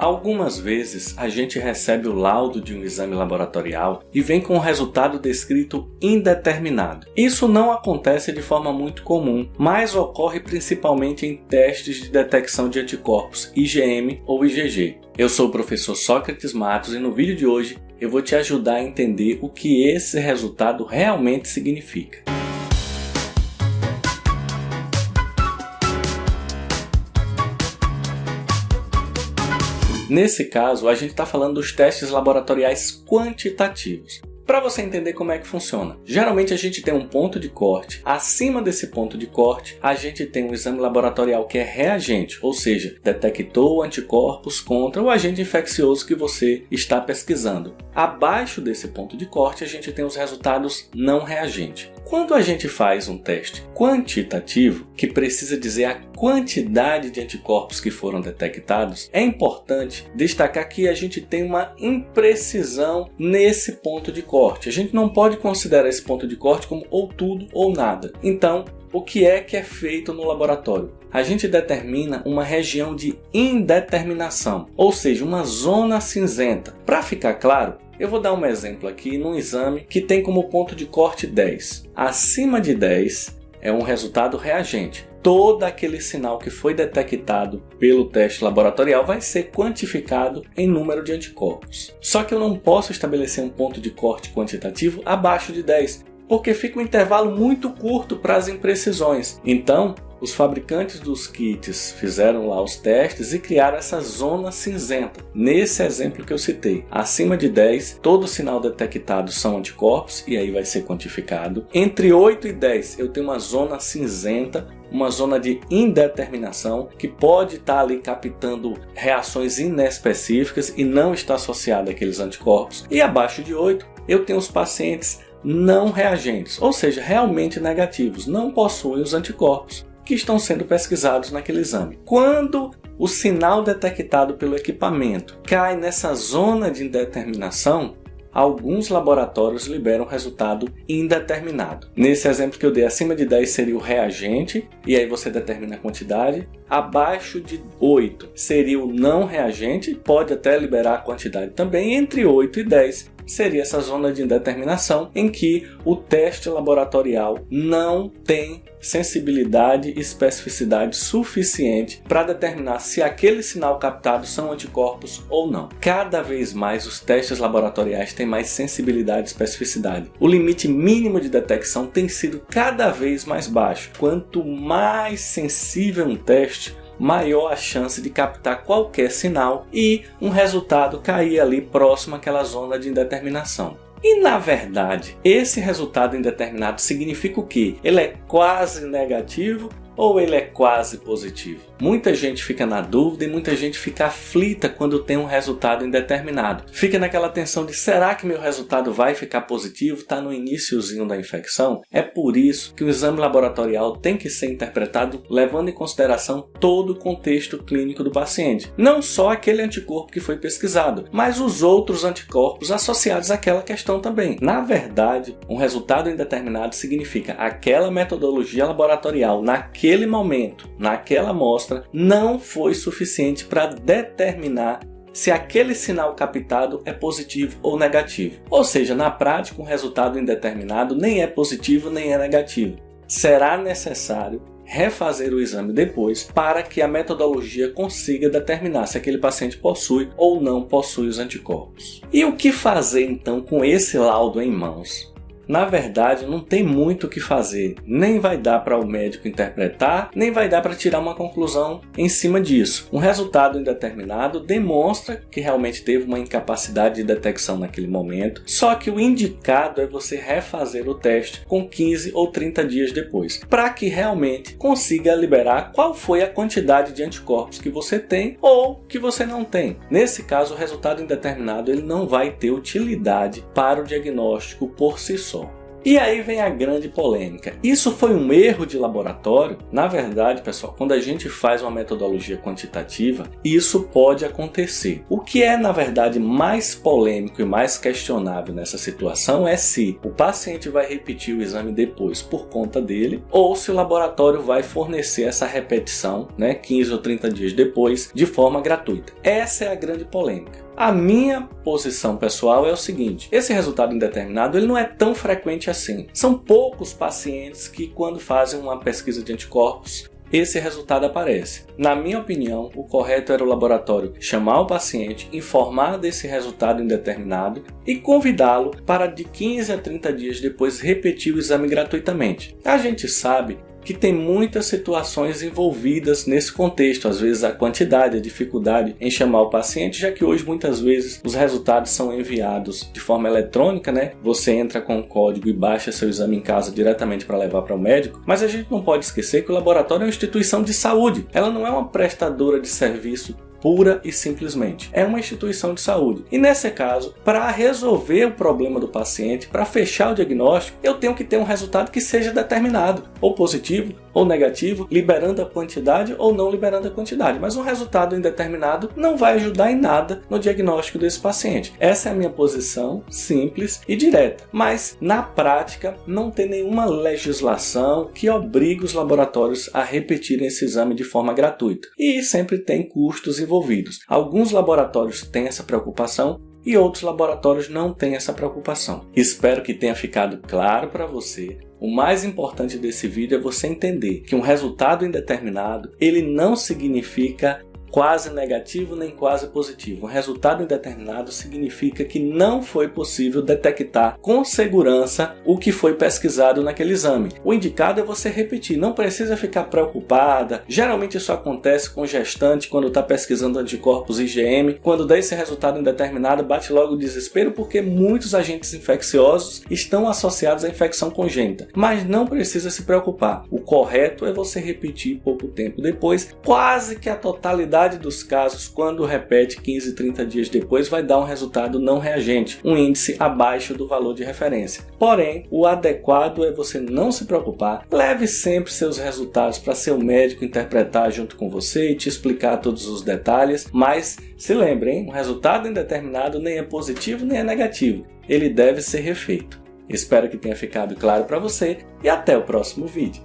Algumas vezes a gente recebe o laudo de um exame laboratorial e vem com o resultado descrito indeterminado. Isso não acontece de forma muito comum, mas ocorre principalmente em testes de detecção de anticorpos IgM ou IgG. Eu sou o professor Sócrates Matos e no vídeo de hoje eu vou te ajudar a entender o que esse resultado realmente significa. Nesse caso, a gente está falando dos testes laboratoriais quantitativos. Para você entender como é que funciona, geralmente a gente tem um ponto de corte. Acima desse ponto de corte, a gente tem um exame laboratorial que é reagente, ou seja, detectou anticorpos contra o agente infeccioso que você está pesquisando. Abaixo desse ponto de corte, a gente tem os resultados não reagentes. Quando a gente faz um teste quantitativo, que precisa dizer a quantidade de anticorpos que foram detectados, é importante destacar que a gente tem uma imprecisão nesse ponto de corte. A gente não pode considerar esse ponto de corte como ou tudo ou nada. Então, o que é feito no laboratório? A gente determina uma região de indeterminação, ou seja, uma zona cinzenta. Para ficar claro, eu vou dar um exemplo aqui num exame que tem como ponto de corte 10. Acima de 10 é um resultado reagente. Todo aquele sinal que foi detectado pelo teste laboratorial vai ser quantificado em número de anticorpos. Só que eu não posso estabelecer um ponto de corte quantitativo abaixo de 10, porque fica um intervalo muito curto para as imprecisões. Então, os fabricantes dos kits fizeram lá os testes e criaram essa zona cinzenta. Nesse exemplo que eu citei, acima de 10, todo sinal detectado são anticorpos e aí vai ser quantificado. Entre 8 e 10, eu tenho uma zona cinzenta, uma zona de indeterminação que pode estar ali captando reações inespecíficas e não está associada àqueles anticorpos. E abaixo de 8, eu tenho os pacientes não reagentes, ou seja, realmente negativos, não possuem os anticorpos que estão sendo pesquisados naquele exame. Quando o sinal detectado pelo equipamento cai nessa zona de indeterminação, alguns laboratórios liberam resultado indeterminado. Nesse exemplo que eu dei, acima de 10 seria o reagente, e aí você determina a quantidade. Abaixo de 8 seria o não reagente, pode até liberar a quantidade também. Entre 8 e 10 seria essa zona de indeterminação em que o teste laboratorial não tem sensibilidade e especificidade suficiente para determinar se aquele sinal captado são anticorpos ou não. Cada vez mais os testes laboratoriais têm mais sensibilidade e especificidade. O limite mínimo de detecção tem sido cada vez mais baixo. Quanto mais sensível um teste, maior a chance de captar qualquer sinal e um resultado cair ali próximo àquela zona de indeterminação. E na verdade, esse resultado indeterminado significa o quê? Ele é quase negativo ou ele é quase positivo? Muita gente fica na dúvida e muita gente fica aflita quando tem um resultado indeterminado. Fica naquela tensão de será que meu resultado vai ficar positivo? Está no iniciozinho da infecção? É por isso que o exame laboratorial tem que ser interpretado levando em consideração todo o contexto clínico do paciente. Não só aquele anticorpo que foi pesquisado, mas os outros anticorpos associados àquela questão também. Na verdade, um resultado indeterminado significa aquela metodologia laboratorial naquele momento, naquela amostra, não foi suficiente para determinar se aquele sinal captado é positivo ou negativo. Ou seja, na prática, um resultado indeterminado nem é positivo nem é negativo. Será necessário refazer o exame depois para que a metodologia consiga determinar se aquele paciente possui ou não possui os anticorpos. E o que fazer então com esse laudo em mãos? Na verdade, não tem muito o que fazer, nem vai dar para o médico interpretar, nem vai dar para tirar uma conclusão em cima disso. Um resultado indeterminado demonstra que realmente teve uma incapacidade de detecção naquele momento, só que o indicado é você refazer o teste com 15 ou 30 dias depois, para que realmente consiga liberar qual foi a quantidade de anticorpos que você tem ou que você não tem. Nesse caso, o resultado indeterminado ele não vai ter utilidade para o diagnóstico por si só. E aí vem a grande polêmica. Isso foi um erro de laboratório? Na verdade, pessoal, quando a gente faz uma metodologia quantitativa, isso pode acontecer. O que é, na verdade, mais polêmico e mais questionável nessa situação é se o paciente vai repetir o exame depois por conta dele, ou se o laboratório vai fornecer essa repetição, 15 ou 30 dias depois, de forma gratuita. Essa é a grande polêmica. A minha posição pessoal é o seguinte: esse resultado indeterminado ele não é tão frequente assim. São poucos pacientes que, quando fazem uma pesquisa de anticorpos, esse resultado aparece. Na minha opinião, o correto era o laboratório chamar o paciente, informar desse resultado indeterminado e convidá-lo para de 15 a 30 dias depois repetir o exame gratuitamente. A gente sabe que tem muitas situações envolvidas nesse contexto, às vezes a quantidade, a dificuldade em chamar o paciente, já que hoje muitas vezes os resultados são enviados de forma eletrônica, Você entra com o código e baixa seu exame em casa diretamente para levar para o médico, mas a gente não pode esquecer que o laboratório é uma instituição de saúde, ela não é uma prestadora de serviço pura e simplesmente. É uma instituição de saúde. E nesse caso, para resolver o problema do paciente, para fechar o diagnóstico, eu tenho que ter um resultado que seja determinado, ou positivo, ou negativo, liberando a quantidade ou não liberando a quantidade. Mas um resultado indeterminado não vai ajudar em nada no diagnóstico desse paciente. Essa é a minha posição simples e direta. Mas, na prática, não tem nenhuma legislação que obrigue os laboratórios a repetirem esse exame de forma gratuita. E sempre tem custos envolvidos. Alguns laboratórios têm essa preocupação e outros laboratórios não têm essa preocupação. Espero que tenha ficado claro para você. O mais importante desse vídeo é você entender que um resultado indeterminado, ele não significa quase negativo nem quase positivo. Um resultado indeterminado significa que não foi possível detectar com segurança o que foi pesquisado naquele exame. O indicado é você repetir, não precisa ficar preocupada. Geralmente isso acontece com gestante quando está pesquisando anticorpos IgM. Quando dá esse resultado indeterminado, bate logo o desespero porque muitos agentes infecciosos estão associados à infecção congênita. Mas não precisa se preocupar. O correto é você repetir pouco tempo depois, quase que a totalidade dos casos, quando repete 15, 30 dias depois, vai dar um resultado não reagente, um índice abaixo do valor de referência. Porém, o adequado é você não se preocupar, leve sempre seus resultados para seu médico interpretar junto com você e te explicar todos os detalhes, mas se lembre, um resultado indeterminado nem é positivo nem é negativo, ele deve ser refeito. Espero que tenha ficado claro para você e até o próximo vídeo.